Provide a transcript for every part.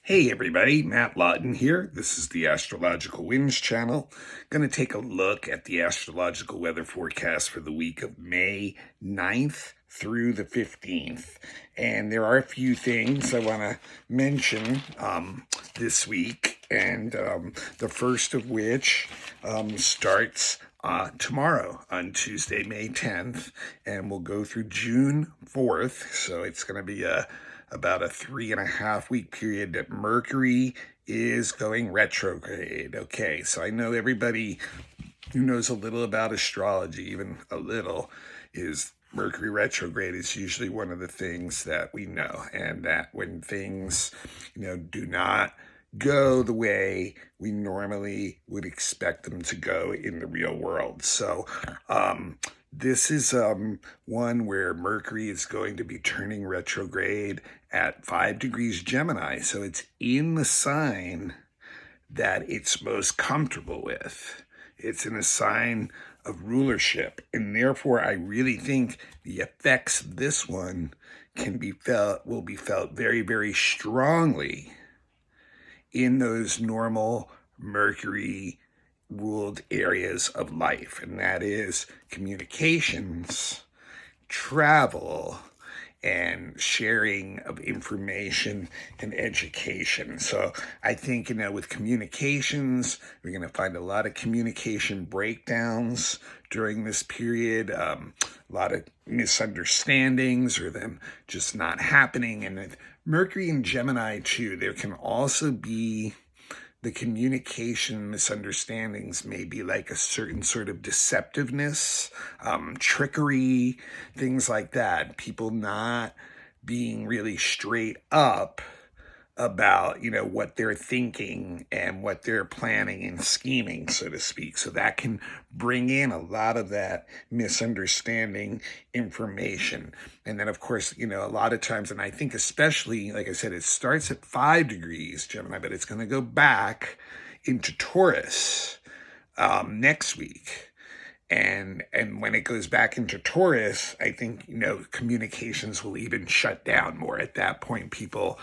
Hey everybody, Matt Lawton here. This is the Astrological Winds channel. Going to take a look at the astrological weather forecast for the week of May 9th through the 15th. And there are a few things I want to mention this week. And the first of which starts tomorrow on Tuesday, May 10th, and we'll go through June 4th. So it's going to be about a 3.5 week period that Mercury is going retrograde. Okay, so I know everybody who knows a little about astrology, even a little, is Mercury retrograde is usually one of the things that we know, and that when things, do not go the way we normally would expect them to go in the real world. So, this is one where Mercury is going to be turning retrograde at 5 degrees Gemini. So it's in the sign that it's most comfortable with. It's in a sign of rulership. And therefore, I really think the effects of this one will be felt very, very strongly in those normal Mercury ruled areas of life, and that is communications, travel, and sharing of information and education. So I think, with communications, we're going to find a lot of communication breakdowns during this period, a lot of misunderstandings or them just not happening. And with Mercury and Gemini too, there can also be the communication misunderstandings, may be like a certain sort of deceptiveness, trickery, things like that. People not being really straight up about, what they're thinking and what they're planning and scheming, so to speak. So that can bring in a lot of that misunderstanding information. And then, of course, a lot of times, and I think especially, like I said, it starts at 5 degrees Gemini, but it's going to go back into Taurus next week. And when it goes back into Taurus, I think, communications will even shut down more at that point. People,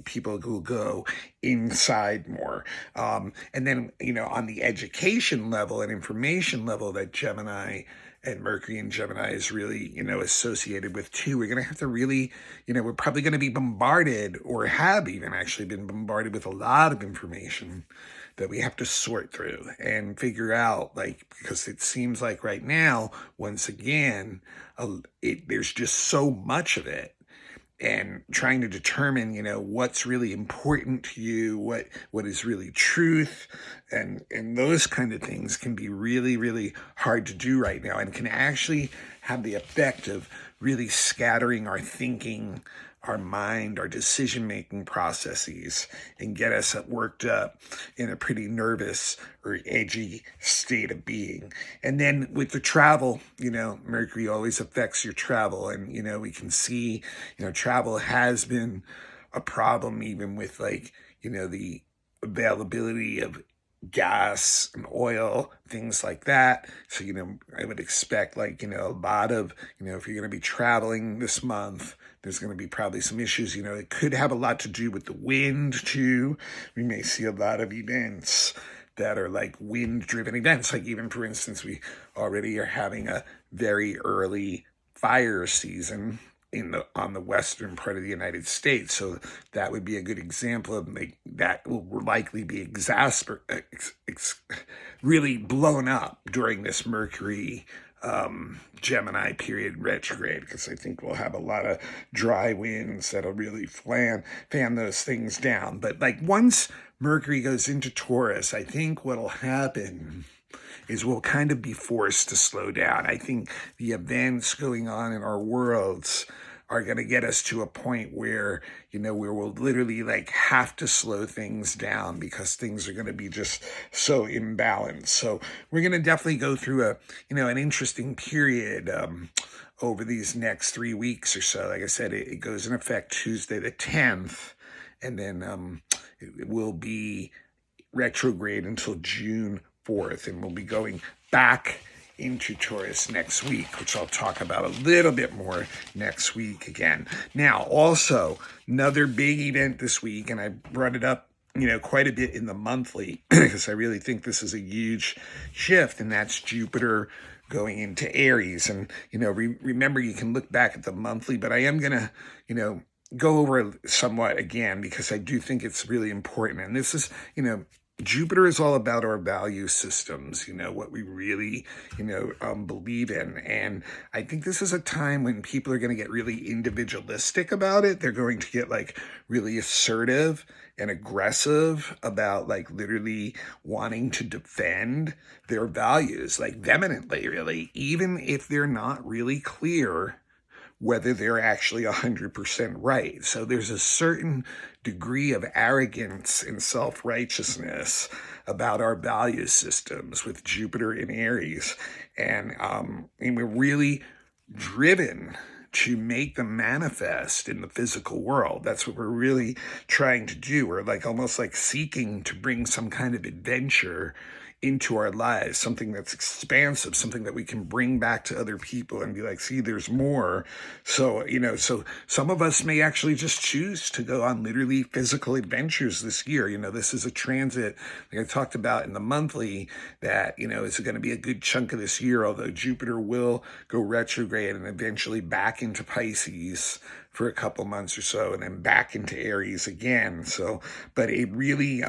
people will go inside more. And then, on the education level and information level that Gemini and Mercury and Gemini is really, associated with too, we're going to have to really, we're probably going to be bombarded, or have even actually been bombarded with a lot of information that we have to sort through and figure out, because it seems like right now, once again, there's just so much of it, and trying to determine, what's really important to you, what is really truth, and those kind of things can be really, really hard to do right now, and can actually have the effect of really scattering our thinking, our mind, our decision-making processes, and get us worked up in a pretty nervous or edgy state of being. And then with the travel, Mercury always affects your travel. And, we can see, travel has been a problem, even with the availability of gas and oil, things like that. So, I would expect a lot of, if you're going to be traveling this month, there's going to be probably some issues. It could have a lot to do with the wind too. We may see a lot of events that are like wind-driven events. Like, even for instance, we already are having a very early fire season on the western part of the United States. So that would be a good example of that will likely be really blown up during this Mercury Gemini period retrograde, because I think we'll have a lot of dry winds that'll really fan those things down. But once Mercury goes into Taurus, I think what'll happen is we'll kind of be forced to slow down. I think the events going on in our worlds are going to get us to a point where, we will literally have to slow things down, because things are going to be just so imbalanced. So we're going to definitely go through an interesting period over these next 3 weeks or so. Like I said, it goes in effect Tuesday the 10th, and then it will be retrograde until June 4th, and we'll be going back into Taurus next week, which I'll talk about a little bit more next week again. Now, also, another big event this week, and I brought it up quite a bit in the monthly because I really think this is a huge shift, and that's Jupiter going into Aries. And, remember, you can look back at the monthly, but I am going to, go over it somewhat again because I do think it's really important. And this is, Jupiter is all about our value systems, what we really, believe in. And I think this is a time when people are going to get really individualistic about it. They're going to get really assertive and aggressive about literally wanting to defend their values, vehemently, really, even if they're not really clear whether they're actually 100% right. So there's a certain degree of arrogance and self-righteousness about our value systems with Jupiter in Aries. And we're really driven to make them manifest in the physical world. That's what we're really trying to do. We're almost seeking to bring some kind of adventure into our lives, something that's expansive, something that we can bring back to other people and be see, there's more. So, so some of us may actually just choose to go on literally physical adventures this year. This is a transit, like I talked about in the monthly, that, is going to be a good chunk of this year, although Jupiter will go retrograde and eventually back into Pisces for a couple months or so, and then back into Aries again. So, but it really,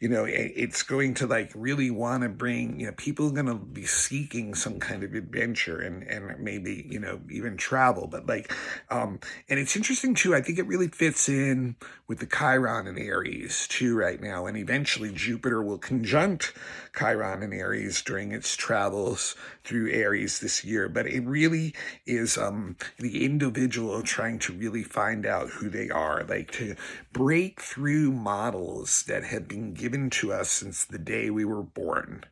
it's going to really want to bring, people are going to be seeking some kind of adventure and maybe, even travel. But and it's interesting too, I think it really fits in with the Chiron in Aries too right now. And eventually Jupiter will conjunct Chiron in Aries during its travels through Aries this year. But it really is the individual trying to really find out who they are, to break through models that have been given to us since the day we were born,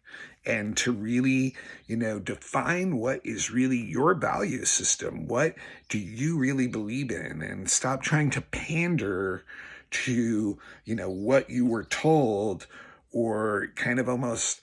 and to really, define what is really your value system. What do you really believe in? And stop trying to pander to, what you were told, or kind of almost,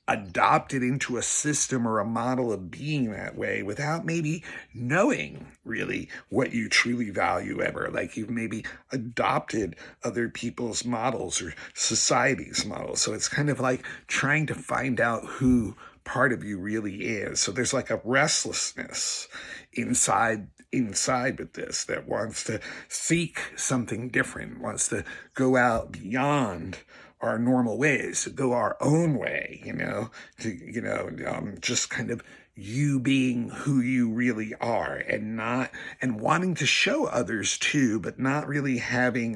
adopted into a system or a model of being that way without maybe knowing really what you truly value ever. You've maybe adopted other people's models or society's models. So it's kind of trying to find out who part of you really is. So there's a restlessness inside with this that wants to seek something different, wants to go out beyond our normal ways, to go our own way, just kind of you being who you really are, and wanting to show others too, but not really having,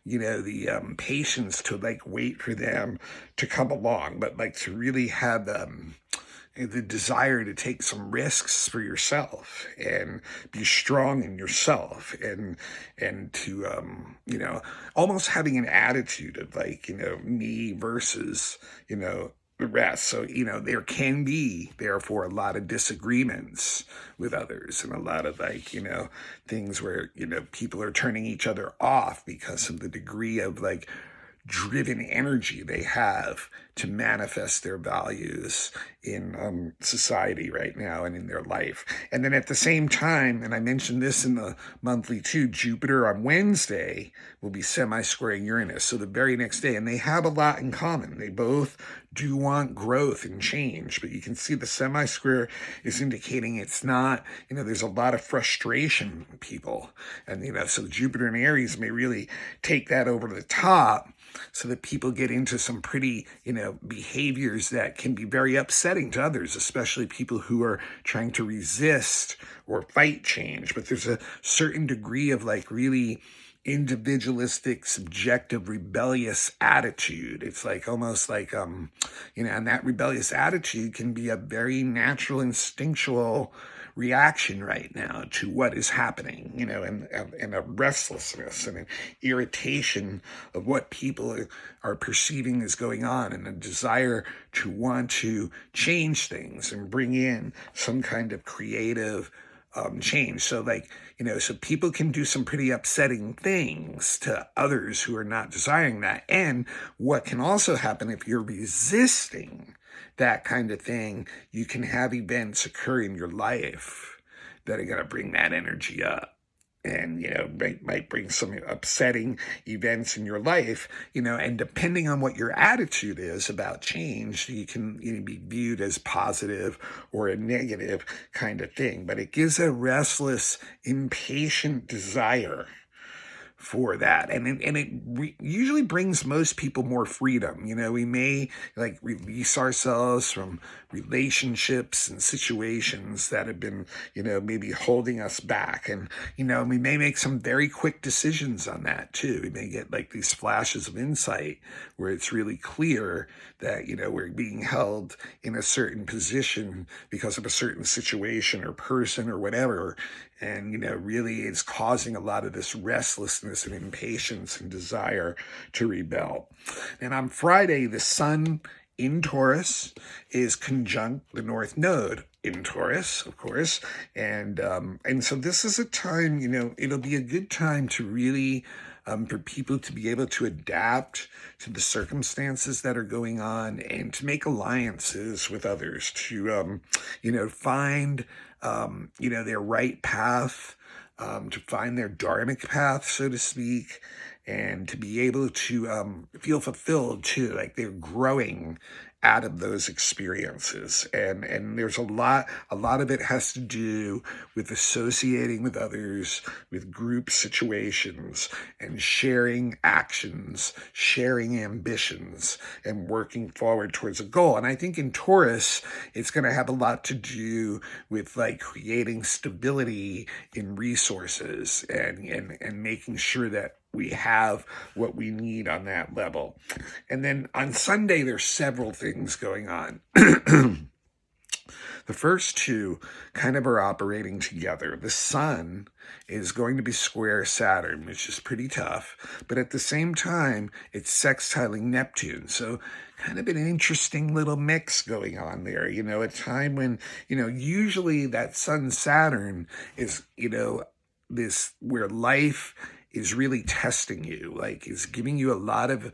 the patience to wait for them to come along, but to really have the desire to take some risks for yourself and be strong in yourself, and to almost having an attitude of me versus the rest. So there can be therefore a lot of disagreements with others, and a lot of things where people are turning each other off because of the degree of driven energy they have to manifest their values in society right now and in their life. And then at the same time, and I mentioned this in the monthly too, Jupiter on Wednesday will be semi-squaring Uranus, so the very next day, and they have a lot in common. They both do want growth and change, but you can see the semi-square is indicating it's not, there's a lot of frustration in people. And, so Jupiter and Aries may really take that over the top, so that people get into some pretty, behaviors that can be very upsetting to others, especially people who are trying to resist or fight change. But there's a certain degree of really individualistic, subjective, rebellious attitude. It's almost and that rebellious attitude can be a very natural, instinctual reaction right now to what is happening, and a restlessness and an irritation of what people are perceiving is going on, and a desire to want to change things and bring in some kind of creative change. So so people can do some pretty upsetting things to others who are not desiring that. And what can also happen if you're resisting that kind of thing, you can have events occur in your life that are going to bring that energy up. And, might bring some upsetting events in your life, and depending on what your attitude is about change, you can be viewed as positive or a negative kind of thing. But it gives a restless, impatient desire for that, and it usually brings most people more freedom. We may release ourselves from relationships and situations that have been maybe holding us back, and we may make some very quick decisions on that too. We may get these flashes of insight where it's really clear that we're being held in a certain position because of a certain situation or person or whatever, and really it's causing a lot of this restlessness and impatience and desire to rebel. And on Friday, the sun in Taurus is conjunct the North Node in Taurus, of course, and so this is a time, it'll be a good time to really for people to be able to adapt to the circumstances that are going on and to make alliances with others, to find their right path, to find their dharmic path, so to speak, and to be able to feel fulfilled too, like they're growing out of those experiences. And there's a lot of it has to do with associating with others, with group situations, and sharing actions, sharing ambitions, and working forward towards a goal. And I think in Taurus, it's going to have a lot to do with creating stability in resources and making sure that we have what we need on that level. And then on Sunday, there's several things going on. The first two kind of are operating together. The sun is going to be square Saturn, which is pretty tough. But at the same time, it's sextiling Neptune. So kind of an interesting little mix going on there. A time when, usually that sun-Saturn is, this where life is really testing you, is giving you a lot of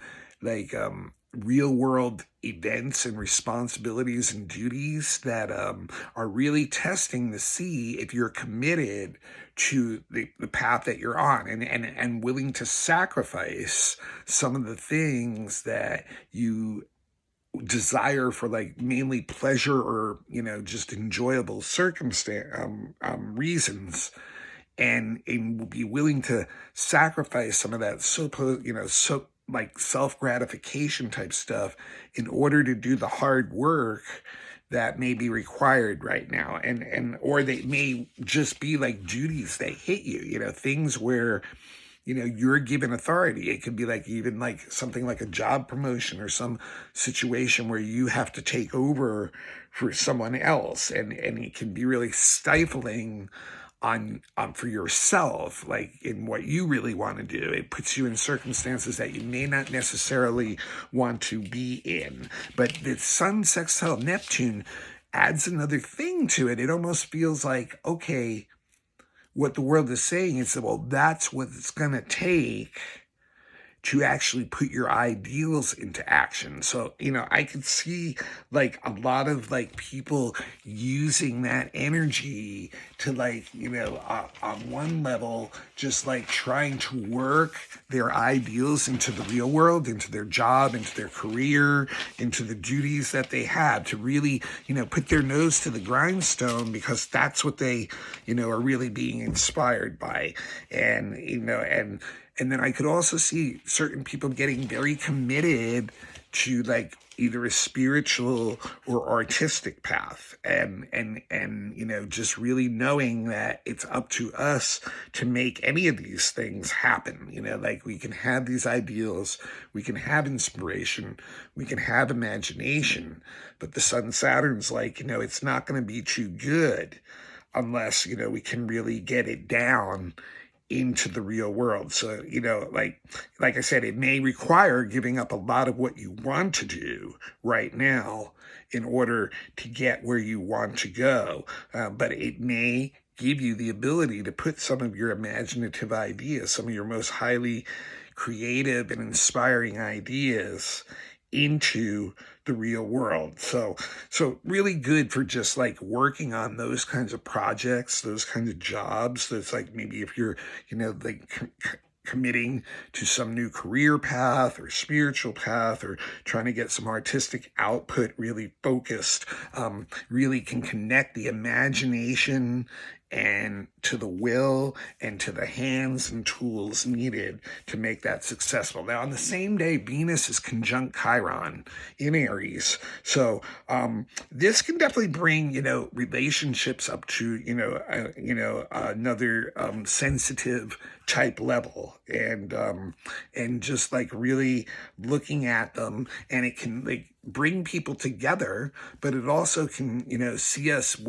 real world events and responsibilities and duties that are really testing to see if you're committed to the path that you're on and willing to sacrifice some of the things that you desire for mainly pleasure or just enjoyable circumstance reasons, and be willing to sacrifice some of that self-gratification type stuff in order to do the hard work that may be required right now. Or they may just be duties that hit you, things where you're given authority. It could be even something like a job promotion or some situation where you have to take over for someone else. And it can be really stifling on for yourself, in what you really want to do. It puts you in circumstances that you may not necessarily want to be in. But the sun sextile Neptune adds another thing to it. It almost feels like, okay, what the world is saying is that, well, that's what it's going to take to actually put your ideals into action. So, I could see a lot of people using that energy to on one level, just trying to work their ideals into the real world, into their job, into their career, into the duties that they have, to really, put their nose to the grindstone, because that's what they, are really being inspired by. And then I could also see certain people getting very committed to either a spiritual or artistic path, and just really knowing that it's up to us to make any of these things happen. We can have these ideals, we can have inspiration, we can have imagination, but the sun Saturn's it's not going to be too good unless we can really get it down into the real world. So, like I said, it may require giving up a lot of what you want to do right now in order to get where you want to go. But it may give you the ability to put some of your imaginative ideas, some of your most highly creative and inspiring ideas into the real world. So really good for just like working on those kinds of projects, those kinds of jobs. That's like maybe if you're, like committing to some new career path or spiritual path, or trying to get some artistic output, really focused, really can connect the imagination and to the will and to the hands and tools needed to make that successful. Now, on the same day, Venus is conjunct Chiron in Aries. So this can definitely bring, relationships up to, another sensitive type level, and just like really looking at them, and it can like bring people together, but it also can, see us,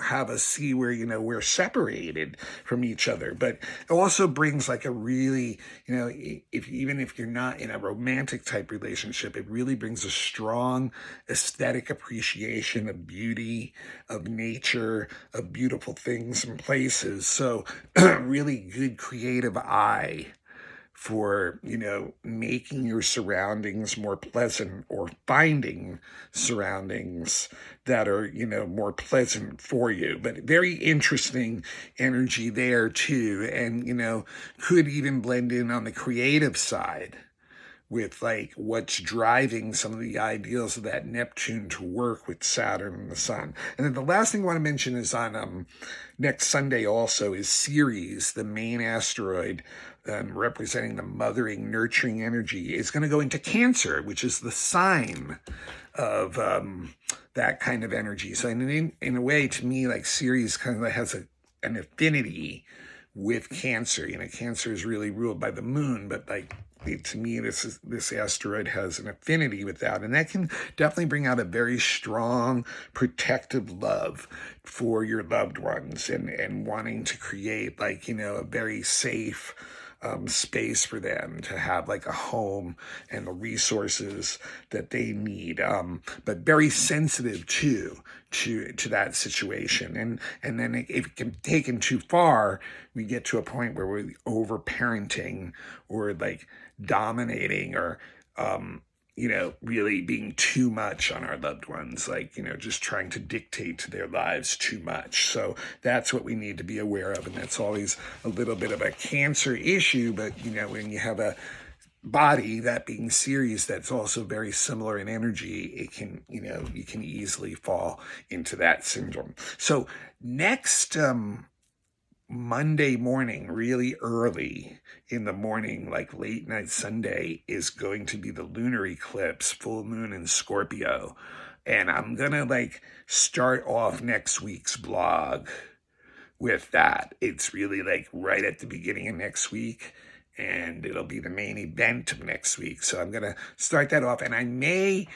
have us see where, we're separated from each other. But it also brings like a really, even if you're not in a romantic type relationship, it really brings a strong aesthetic appreciation of beauty, of nature, of beautiful things and places. So really good creative eye for, making your surroundings more pleasant, or finding surroundings that are, more pleasant for you. But very interesting energy there too. And, could even blend in on the creative side with like what's driving some of the ideals of that Neptune to work with Saturn and the Sun. And then the last thing I want to mention is on next Sunday also is Ceres, the main asteroid representing the mothering, nurturing energy, is going to go into Cancer, which is the sign of that kind of energy. So in a way, to me, like Ceres kind of has an affinity with Cancer. Cancer is really ruled by the moon, but like, to me, this asteroid has an affinity with that, and that can definitely bring out a very strong protective love for your loved ones, and wanting to create like, a very safe space for them to have like a home and the resources that they need, but very sensitive to that situation. And then if it can taken too far, we get to a point where we're over parenting, or like dominating, or really being too much on our loved ones, like, just trying to dictate to their lives too much. So that's what we need to be aware of. And that's always a little bit of a Cancer issue. But, when you have a body, that being Ceres, that's also very similar in energy, it can, you can easily fall into that syndrome. So next, Monday morning, really early in the morning, like late night Sunday, is going to be the lunar eclipse, full moon in Scorpio. And I'm going to like start off next week's blog with that. It's really like right at the beginning of next week, and it'll be the main event of next week. So I'm going to start that off, and I may,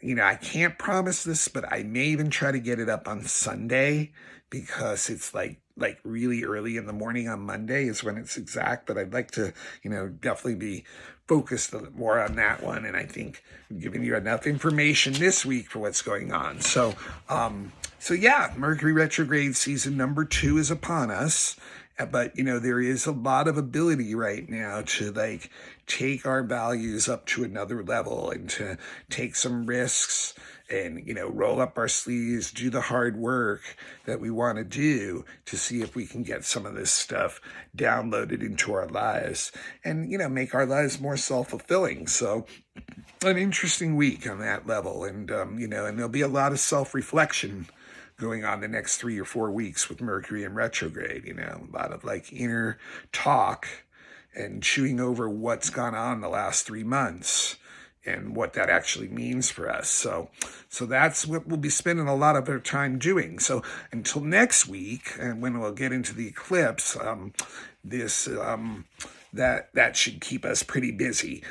I can't promise this, but I may even try to get it up on Sunday, because it's like really early in the morning on Monday is when it's exact. But I'd like to, definitely be focused a little more on that one. And I think I'm giving you enough information this week for what's going on. So yeah, Mercury Retrograde season number 2 is upon us. But, there is a lot of ability right now to like take our values up to another level, and to take some risks, and, roll up our sleeves, do the hard work that we want to do to see if we can get some of this stuff downloaded into our lives, and, make our lives more self-fulfilling. So an interesting week on that level. And, and there'll be a lot of self-reflection going on the next 3 or 4 weeks with Mercury in retrograde, a lot of like inner talk and chewing over what's gone on the last 3 months and what that actually means for us. So that's what we'll be spending a lot of our time doing. So until next week, and when we'll get into the eclipse, that should keep us pretty busy.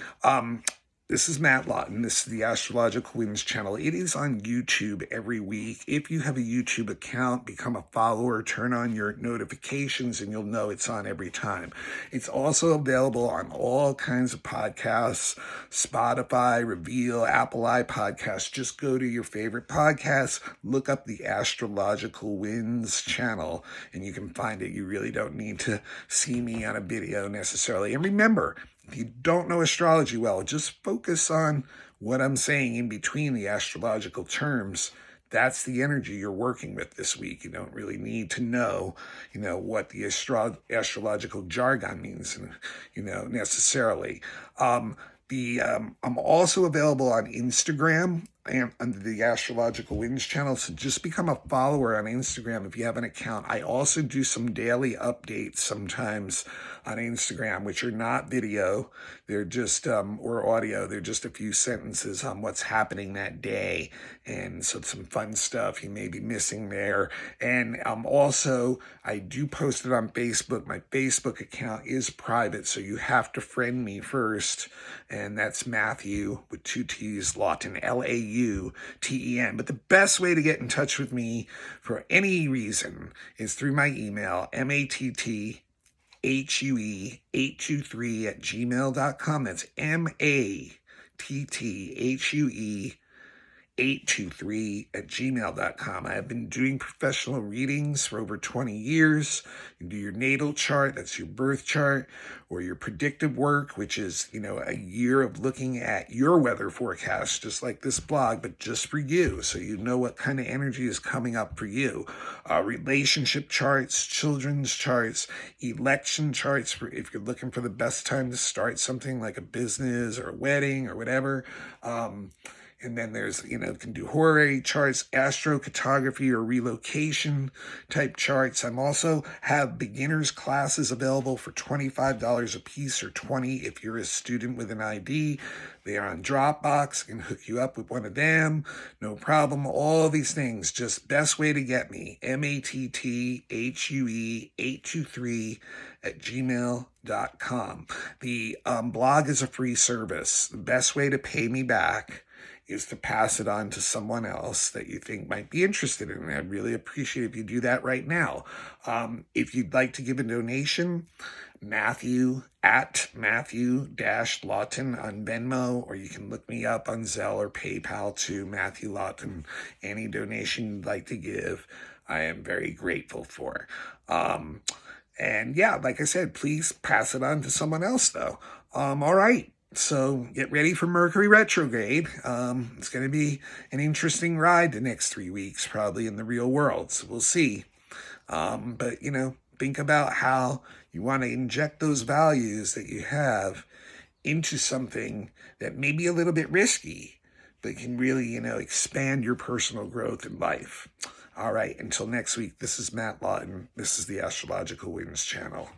This is Matt Lawton. This is the Astrological Winds channel. It is on YouTube every week. If you have a YouTube account, become a follower, turn on your notifications, and you'll know it's on every time. It's also available on all kinds of podcasts, Spotify, Reveal, Apple iPodcasts. Just go to your favorite podcasts, look up the Astrological Winds channel, and you can find it. You really don't need to see me on a video necessarily. And remember, If you don't know astrology well, just focus on what I'm saying in between the astrological terms. That's the energy you're working with this week. You don't really need to know, what the astrological jargon means, necessarily. I'm also available on Instagram and under the Astrological Winds channel. So just become a follower on Instagram if you have an account. I also do some daily updates sometimes on Instagram, which are not video. They're just, or audio. They're just a few sentences on what's happening that day. And so some fun stuff you may be missing there. And also, I do post it on Facebook. My Facebook account is private, so you have to friend me first. And that's Matthew with 2 T's, Lawton, Lauten. But the best way to get in touch with me for any reason is through my email, mattHue823@gmail.com. That's mattHue823@gmail.com. I have been doing professional readings for over 20 years. You can do your natal chart, that's your birth chart, or your predictive work, which is, a year of looking at your weather forecast, just like this blog, but just for you, so you know what kind of energy is coming up for you. Relationship charts, children's charts, election charts, for if you're looking for the best time to start something like a business or a wedding or whatever. And then there's, can do horary charts, astrocartography or relocation type charts. I'm also have beginners classes available for $25 a piece or $20 if you're a student with an ID. They are on Dropbox. I can hook you up with one of them. No problem. All these things. Just best way to get me. mattHue823@gmail.com. The blog is a free service. The best way to pay me back is to pass it on to someone else that you think might be interested in it. I'd really appreciate if you do that right now. If you'd like to give a donation, Matthew-Lawton on Venmo, or you can look me up on Zelle or PayPal to Matthew Lawton. Any donation you'd like to give, I am very grateful for. And yeah, like I said, please pass it on to someone else though. All right. So get ready for Mercury Retrograde. It's going to be an interesting ride the next 3 weeks, probably in the real world. So we'll see. But, think about how you want to inject those values that you have into something that may be a little bit risky, but can really, expand your personal growth in life. All right. Until next week, this is Matt Lawton. This is the Astrological Winds channel.